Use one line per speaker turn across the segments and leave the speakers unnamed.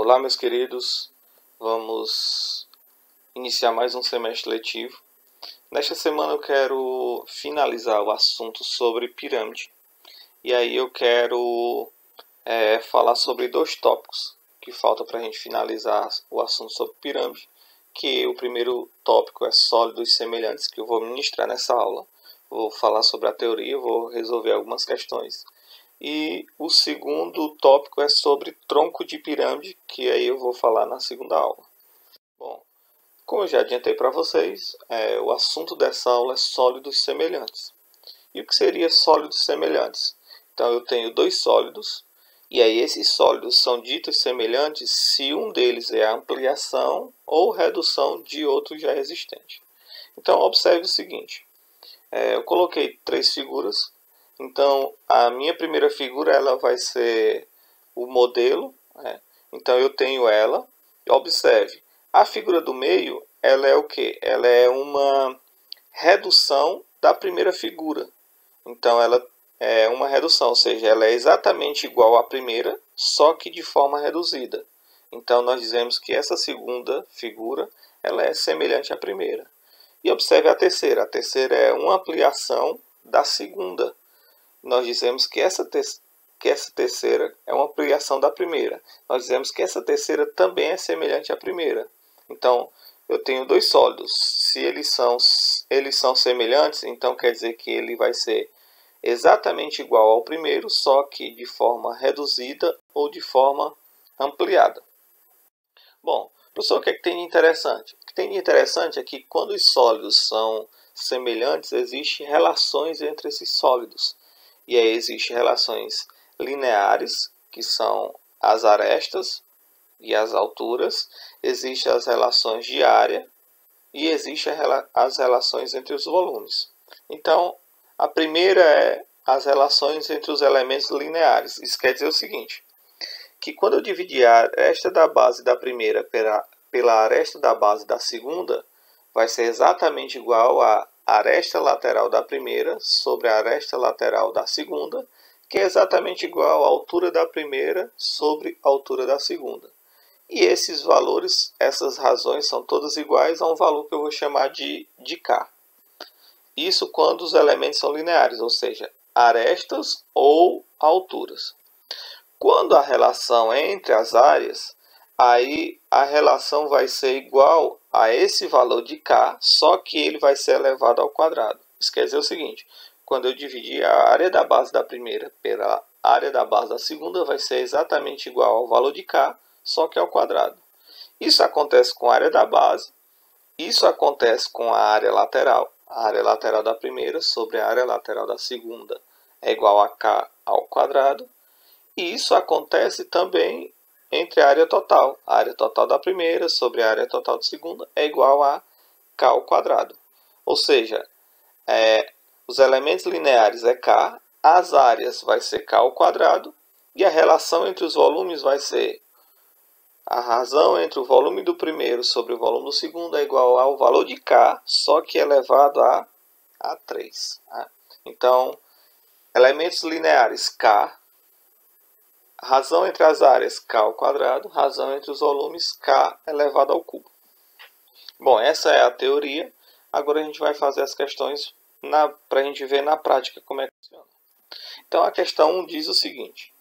Olá, meus queridos, vamos iniciar mais um semestre letivo. Nesta semana eu quero finalizar o assunto sobre pirâmide. E aí eu quero falar sobre dois tópicos que faltam para a gente finalizar o assunto sobre pirâmide. Que o primeiro tópico é sólidos semelhantes, que eu vou ministrar nessa aula. Vou falar sobre a teoria, vou resolver algumas questões. E o segundo tópico é sobre tronco de pirâmide, que aí eu vou falar na segunda aula. Bom, como eu já adiantei para vocês, o assunto dessa aula é sólidos semelhantes. E o que seria sólidos semelhantes? Então eu tenho dois sólidos, e aí esses sólidos são ditos semelhantes se um deles é a ampliação ou redução de outro já existente. Então observe o seguinte, eu coloquei três figuras. Então, a minha primeira figura ela vai ser o modelo. Então, eu tenho ela. Observe, a figura do meio, ela é o quê? Ela é uma redução da primeira figura. Então, ela é uma redução, ou seja, ela é exatamente igual à primeira, só que de forma reduzida. Então, nós dizemos que essa segunda figura ela é semelhante à primeira. E observe a terceira. A terceira é uma ampliação da segunda. Nós dizemos que essa terceira é uma ampliação da primeira. Nós dizemos que essa terceira também é semelhante à primeira. Então, eu tenho dois sólidos. Se eles são semelhantes, então quer dizer que ele vai ser exatamente igual ao primeiro, só que de forma reduzida ou de forma ampliada. Bom, professor, o que tem de interessante? O que tem de interessante é que quando os sólidos são semelhantes, existem relações entre esses sólidos. E aí existem relações lineares, que são as arestas e as alturas. Existem as relações de área e existem as relações entre os volumes. Então, a primeira é as relações entre os elementos lineares. Isso quer dizer o seguinte, que quando eu dividir a aresta da base da primeira pela aresta da base da segunda, vai ser exatamente igual a aresta lateral da primeira sobre a aresta lateral da segunda, que é exatamente igual à altura da primeira sobre a altura da segunda. E esses valores, essas razões são todas iguais a um valor que eu vou chamar de K. Isso quando os elementos são lineares, ou seja, arestas ou alturas. Quando a relação é entre as áreas, aí a relação vai ser igual a esse valor de K, só que ele vai ser elevado ao quadrado. Isso quer dizer o seguinte, quando eu dividir a área da base da primeira pela área da base da segunda, vai ser exatamente igual ao valor de K, só que ao quadrado. Isso acontece com a área da base, isso acontece com a área lateral. A área lateral da primeira sobre a área lateral da segunda é igual a K ao quadrado. E isso acontece também entre a área total. A área total da primeira sobre a área total da segunda é igual a K ao quadrado. Ou seja, os elementos lineares é K, as áreas vai ser K ao quadrado, e a relação entre os volumes vai ser a razão entre o volume do primeiro sobre o volume do segundo é igual ao valor de K, só que elevado a 3. Então, elementos lineares K, razão entre as áreas K ao quadrado, razão entre os volumes K elevado ao cubo. Bom, essa é a teoria. Agora a gente vai fazer as questões para a gente ver na prática como é que funciona. Então a questão 1 diz o seguinte,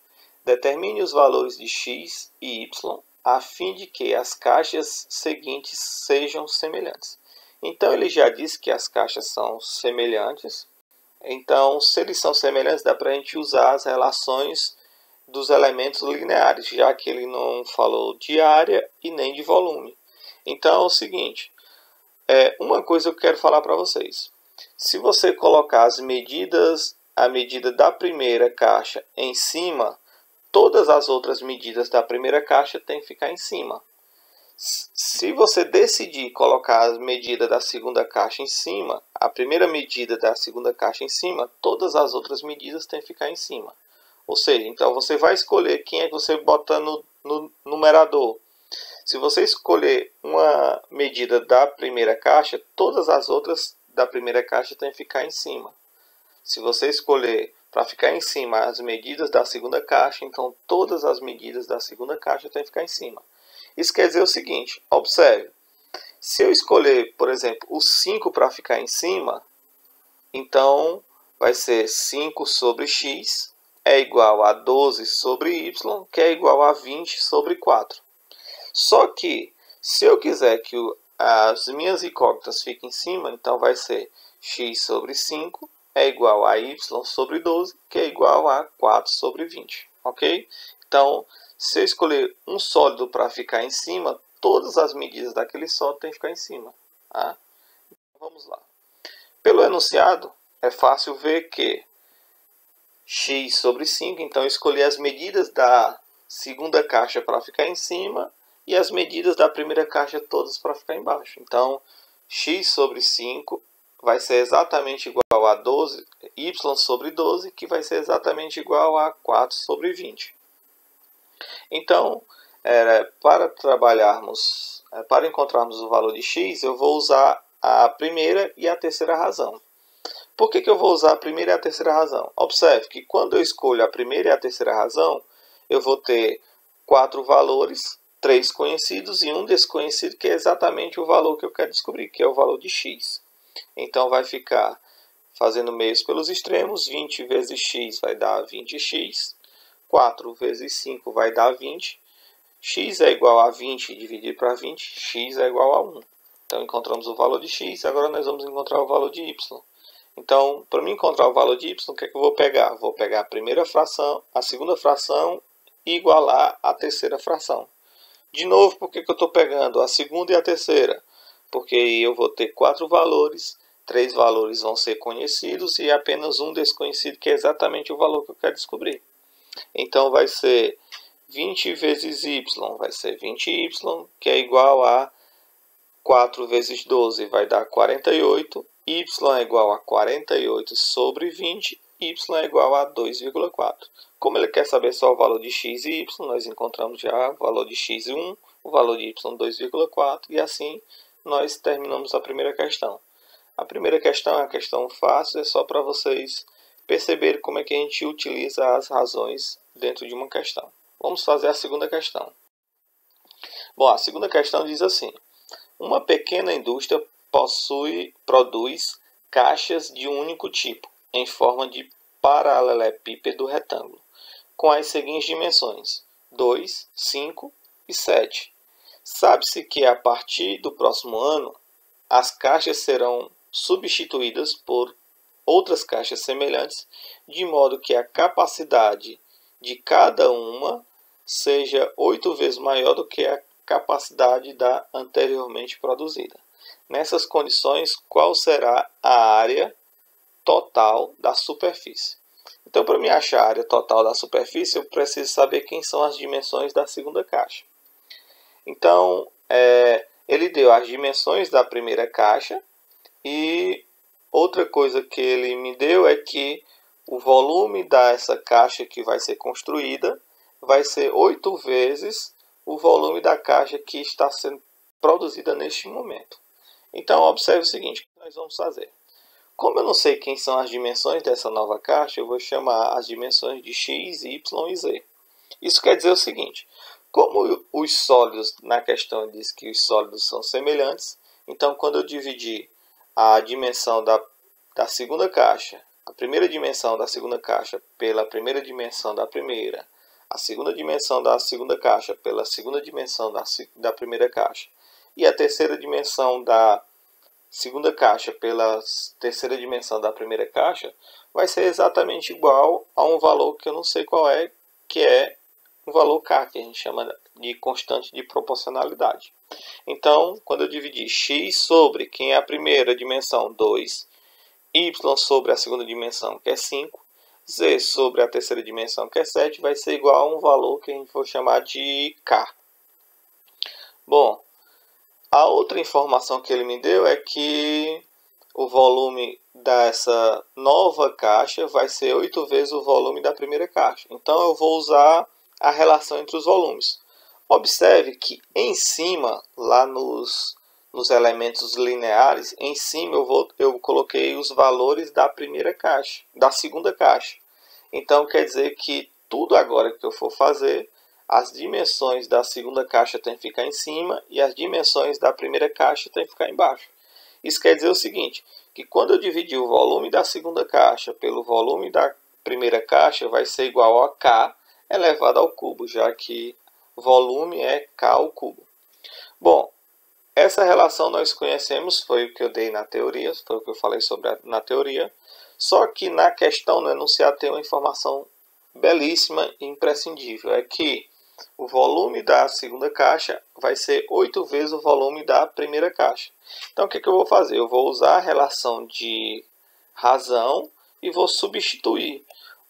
determine os valores de x e y a fim de que as caixas seguintes sejam semelhantes. Então ele já disse que as caixas são semelhantes. Então, se eles são semelhantes, dá para a gente usar as relações dos elementos lineares, já que ele não falou de área e nem de volume. Então é o seguinte, uma coisa que eu quero falar para vocês. Se você colocar a medida da primeira caixa em cima, todas as outras medidas da primeira caixa têm que ficar em cima. Se você decidir colocar a medida da segunda caixa em cima, a primeira medida da segunda caixa em cima, todas as outras medidas têm que ficar em cima. Ou seja, então você vai escolher quem é que você bota no numerador. Se você escolher uma medida da primeira caixa, todas as outras da primeira caixa têm que ficar em cima. Se você escolher para ficar em cima as medidas da segunda caixa, então todas as medidas da segunda caixa têm que ficar em cima. Isso quer dizer o seguinte, observe, se eu escolher, por exemplo, o 5 para ficar em cima, então vai ser 5 sobre x é igual a 12 sobre y, que é igual a 20 sobre 4. Só que, se eu quiser que as minhas incógnitas fiquem em cima, então vai ser x sobre 5 é igual a y sobre 12, que é igual a 4 sobre 20. Ok? Então, se eu escolher um sólido para ficar em cima, todas as medidas daquele sólido têm que ficar em cima. Tá? Então, vamos lá. Pelo enunciado, é fácil ver que x sobre 5, então eu escolhi as medidas da segunda caixa para ficar em cima e as medidas da primeira caixa todas para ficar embaixo. Então, x sobre 5 vai ser exatamente igual a 12, y sobre 12, que vai ser exatamente igual a 4 sobre 20. Então, para trabalharmos, para encontrarmos o valor de x, eu vou usar a primeira e a terceira razão. Por que eu vou usar a primeira e a terceira razão? Observe que quando eu escolho a primeira e a terceira razão, eu vou ter 4 valores, 3 conhecidos e um desconhecido, que é exatamente o valor que eu quero descobrir, que é o valor de x. Então, vai ficar, fazendo meios pelos extremos, 20 vezes x vai dar 20x, 4 vezes 5 vai dar 20, x é igual a 20 dividido para 20, x é igual a 1. Então, encontramos o valor de x, agora nós vamos encontrar o valor de y. Então, para mim encontrar o valor de y, o que é que eu vou pegar? Vou pegar a primeira fração, a segunda fração e igualar a terceira fração. De novo, por que eu estou pegando a segunda e a terceira? Porque eu vou ter 4 valores, 3 valores vão ser conhecidos e apenas um desconhecido, que é exatamente o valor que eu quero descobrir. Então, vai ser 20 vezes y, vai ser 20y, que é igual a 4 vezes 12, vai dar 48, y é igual a 48 sobre 20, y é igual a 2,4. Como ele quer saber só o valor de x e y, nós encontramos já o valor de x 1, o valor de y 2,4, e assim nós terminamos a primeira questão. A primeira questão é uma questão fácil, é só para vocês perceberem como é que a gente utiliza as razões dentro de uma questão. Vamos fazer a segunda questão. Bom, a segunda questão diz assim: uma pequena indústria produz caixas de um único tipo, em forma de paralelepípedo retângulo, com as seguintes dimensões: 2, 5 e 7. Sabe-se que a partir do próximo ano, as caixas serão substituídas por outras caixas semelhantes, de modo que a capacidade de cada uma seja 8 vezes maior do que a capacidade da anteriormente produzida. Nessas condições, qual será a área total da superfície? Então, para me achar a área total da superfície, eu preciso saber quem são as dimensões da segunda caixa. Então, ele deu as dimensões da primeira caixa e outra coisa que ele me deu é que o volume dessa caixa que vai ser construída vai ser 8 vezes o volume da caixa que está sendo produzida neste momento. Então, observe o seguinte, o que nós vamos fazer. Como eu não sei quem são as dimensões dessa nova caixa, eu vou chamar as dimensões de x, y e z. Isso quer dizer o seguinte, como os sólidos, na questão diz que os sólidos são semelhantes, então quando eu dividir a dimensão da segunda caixa, a primeira dimensão da segunda caixa pela primeira dimensão da primeira, a segunda dimensão da segunda caixa pela segunda dimensão da primeira caixa e a terceira dimensão da segunda caixa pela terceira dimensão da primeira caixa, vai ser exatamente igual a um valor que eu não sei qual é, que é um valor K, que a gente chama de constante de proporcionalidade. Então, quando eu dividir x sobre quem é a primeira dimensão, 2, y sobre a segunda dimensão, que é 5, z sobre a terceira dimensão, que é 7, vai ser igual a um valor que a gente for chamar de K. Bom, a outra informação que ele me deu é que o volume dessa nova caixa vai ser 8 vezes o volume da primeira caixa. Então, eu vou usar a relação entre os volumes. Observe que em cima, lá nos elementos lineares, em cima eu coloquei os valores da primeira caixa, da segunda caixa. Então quer dizer que tudo agora que eu for fazer, as dimensões da segunda caixa têm que ficar em cima e as dimensões da primeira caixa têm que ficar embaixo. Isso quer dizer o seguinte, que quando eu dividir o volume da segunda caixa pelo volume da primeira caixa, vai ser igual a K elevado ao cubo, já que volume é K ao cubo. Bom, essa relação nós conhecemos, foi o que eu dei na teoria, foi o que eu falei sobre na teoria, só que na questão, no enunciado, tem uma informação belíssima e imprescindível, é que o volume da segunda caixa vai ser 8 vezes o volume da primeira caixa. Então, o que eu vou fazer? Eu vou usar a relação de razão e vou substituir.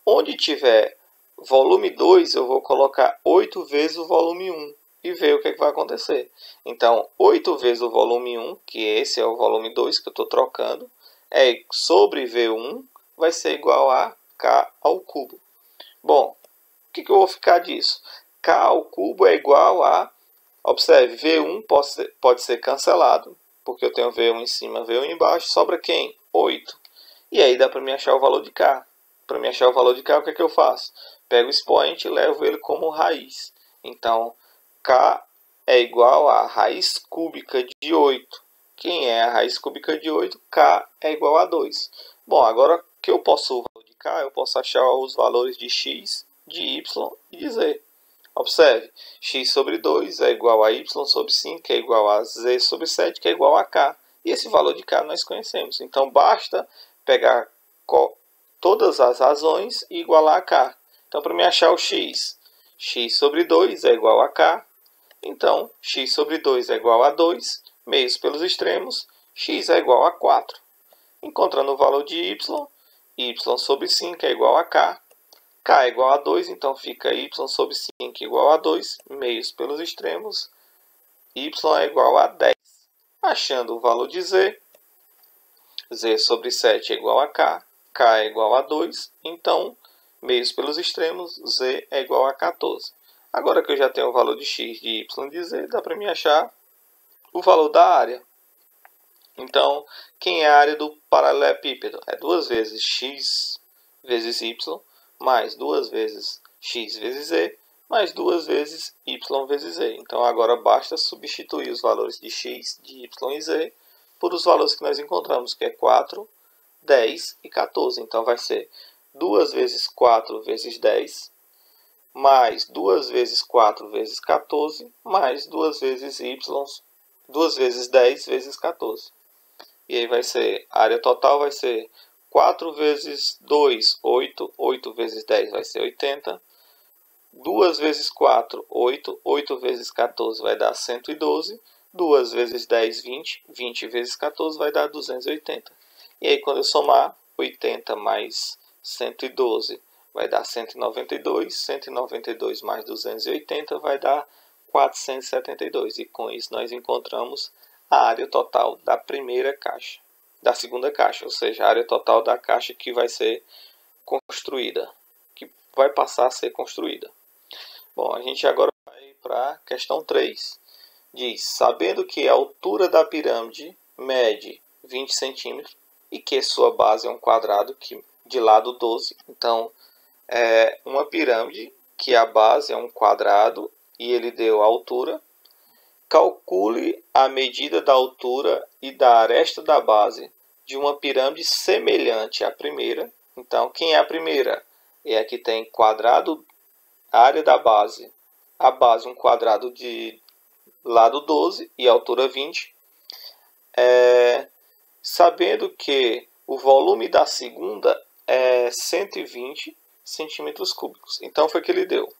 Onde tiver volume 2, eu vou colocar 8 vezes o volume 1 e ver o que vai acontecer. Então, 8 vezes o volume 1, que esse é o volume 2 que eu estou trocando, sobre V1 vai ser igual a K ao cubo. Bom, o que eu vou ficar disso? K ao cubo é igual a, observe, V1 pode ser cancelado, porque eu tenho V1 em cima, V1 embaixo, sobra quem? 8. E aí dá para me achar o valor de K. Para me achar o valor de K, o que eu faço? Pego o expoente e levo ele como raiz. Então, K é igual a raiz cúbica de 8. Quem é a raiz cúbica de 8? K é igual a 2. Bom, agora que eu posso o valor de K, eu posso achar os valores de X, de Y e de Z. Observe, X sobre 2 é igual a Y sobre 5, que é igual a Z sobre 7, que é igual a K. E esse valor de K nós conhecemos. Então, basta pegar todas as razões e igualar a K. Então, para me achar o X, X sobre 2 é igual a K. Então, X sobre 2 é igual a 2, meios pelos extremos, X é igual a 4. Encontrando o valor de Y, Y sobre 5 é igual a K. K é igual a 2, então fica Y sobre 5 igual a 2, meios pelos extremos, Y é igual a 10. Achando o valor de Z, Z sobre 7 é igual a K, K é igual a 2, então, meios pelos extremos, Z é igual a 14. Agora que eu já tenho o valor de X, de Y e de Z, dá para me achar o valor da área. Então, quem é a área do paralelepípedo? É 2 vezes X vezes Y, mais 2 vezes X vezes Z, mais 2 vezes Y vezes Z. Então, agora basta substituir os valores de X, de Y e Z por os valores que nós encontramos, que é 4, 10 e 14. Então, vai ser 2 vezes 4 vezes 10, mais 2 vezes 4 vezes 14, mais 2 vezes Y, 2 vezes 10 vezes 14. E aí vai ser, a área total vai ser 4 vezes 2, 8, 8 vezes 10 vai ser 80, 2 vezes 4, 8, 8 vezes 14 vai dar 112, 2 vezes 10, 20, 20 vezes 14 vai dar 280. E aí quando eu somar, 80 mais 112 vai dar 192, 192 mais 280 vai dar 472. E com isso nós encontramos a área total da primeira caixa, da segunda caixa, ou seja, a área total da caixa que vai ser construída, que vai passar a ser construída. Bom, a gente agora vai para a questão 3. Diz, sabendo que a altura da pirâmide mede 20 centímetros e que sua base é um quadrado de lado 12, então é uma pirâmide que a base é um quadrado e ele deu a altura. Calcule a medida da altura e da aresta da base de uma pirâmide semelhante à primeira. Então, quem é a primeira? É a que tem quadrado, a área da base, a base um quadrado de lado 12 e altura 20. Sabendo que o volume da segunda é 120 centímetros cúbicos. Então, foi o que ele deu.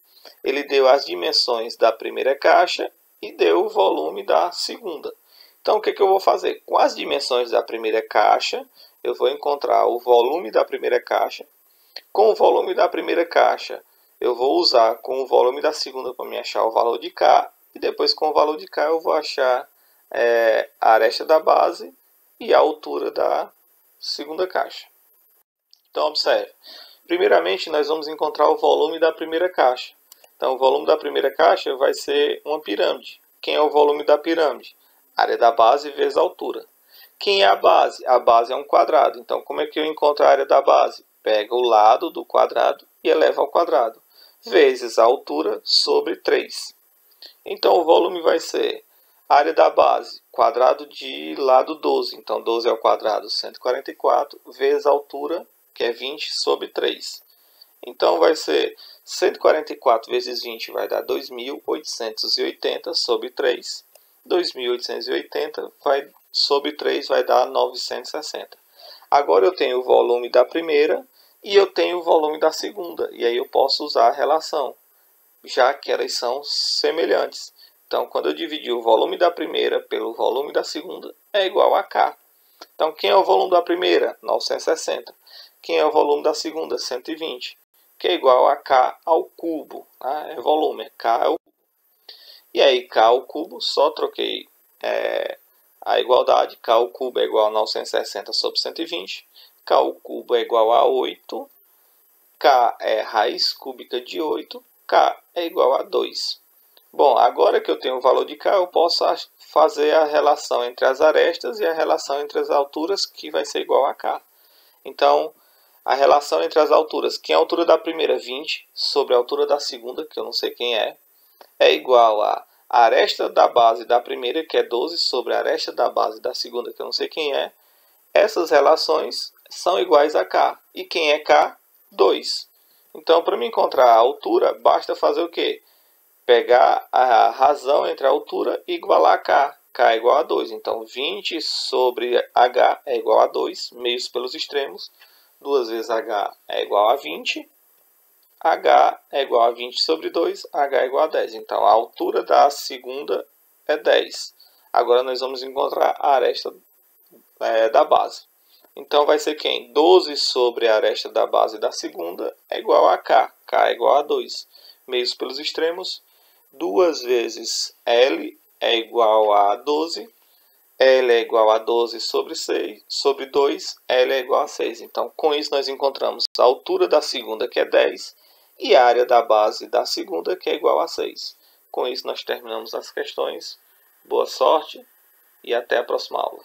Ele deu as dimensões da primeira caixa e deu o volume da segunda. Então, o que eu vou fazer? Com as dimensões da primeira caixa, eu vou encontrar o volume da primeira caixa. Com o volume da primeira caixa, eu vou usar com o volume da segunda para me achar o valor de K. E depois, com o valor de K, eu vou achar a aresta da base e a altura da segunda caixa. Então, observe. Primeiramente, nós vamos encontrar o volume da primeira caixa. Então, o volume da primeira caixa vai ser uma pirâmide. Quem é o volume da pirâmide? Área da base vezes a altura. Quem é a base? A base é um quadrado. Então, como é que eu encontro a área da base? Pega o lado do quadrado e eleva ao quadrado, vezes a altura sobre 3. Então, o volume vai ser área da base, quadrado de lado 12. Então, 12 ao quadrado, 144, vezes a altura, que é 20 sobre 3. Então, vai ser 144 vezes 20 vai dar 2.880 sobre 3. 2.880 sobre 3 vai dar 960. Agora eu tenho o volume da primeira e eu tenho o volume da segunda. E aí eu posso usar a relação, já que elas são semelhantes. Então, quando eu dividir o volume da primeira pelo volume da segunda, é igual a K. Então, quem é o volume da primeira? 960. Quem é o volume da segunda? 120. Que é igual a K ao cubo. Tá? É volume, é K ao cubo. E aí, K ao cubo, só troquei a igualdade. K ao cubo é igual a 960 sobre 120. K ao cubo é igual a 8. K é raiz cúbica de 8. K é igual a 2. Bom, agora que eu tenho o valor de K, eu posso fazer a relação entre as arestas e a relação entre as alturas, que vai ser igual a K. Então, a relação entre as alturas, quem é a altura da primeira, 20, sobre a altura da segunda, que eu não sei quem é igual a aresta da base da primeira, que é 12, sobre a aresta da base da segunda, que eu não sei quem é. Essas relações são iguais a K. E quem é K? 2. Então, para me encontrar a altura, basta fazer o quê? Pegar a razão entre a altura e igualar a K. K é igual a 2. Então, 20 sobre H é igual a 2, meios pelos extremos. 2 vezes H é igual a 20. H é igual a 20 sobre 2, H é igual a 10. Então, a altura da segunda é 10. Agora, nós vamos encontrar a aresta da base. Então, vai ser quem? 12 sobre a aresta da base da segunda é igual a K. K é igual a 2. Meios pelos extremos. 2 vezes L é igual a 12. L é igual a 12 sobre 6, sobre 2. L é igual a 6. Então, com isso, nós encontramos a altura da segunda, que é 10, e a área da base da segunda, que é igual a 6. Com isso, nós terminamos as questões. Boa sorte e até a próxima aula.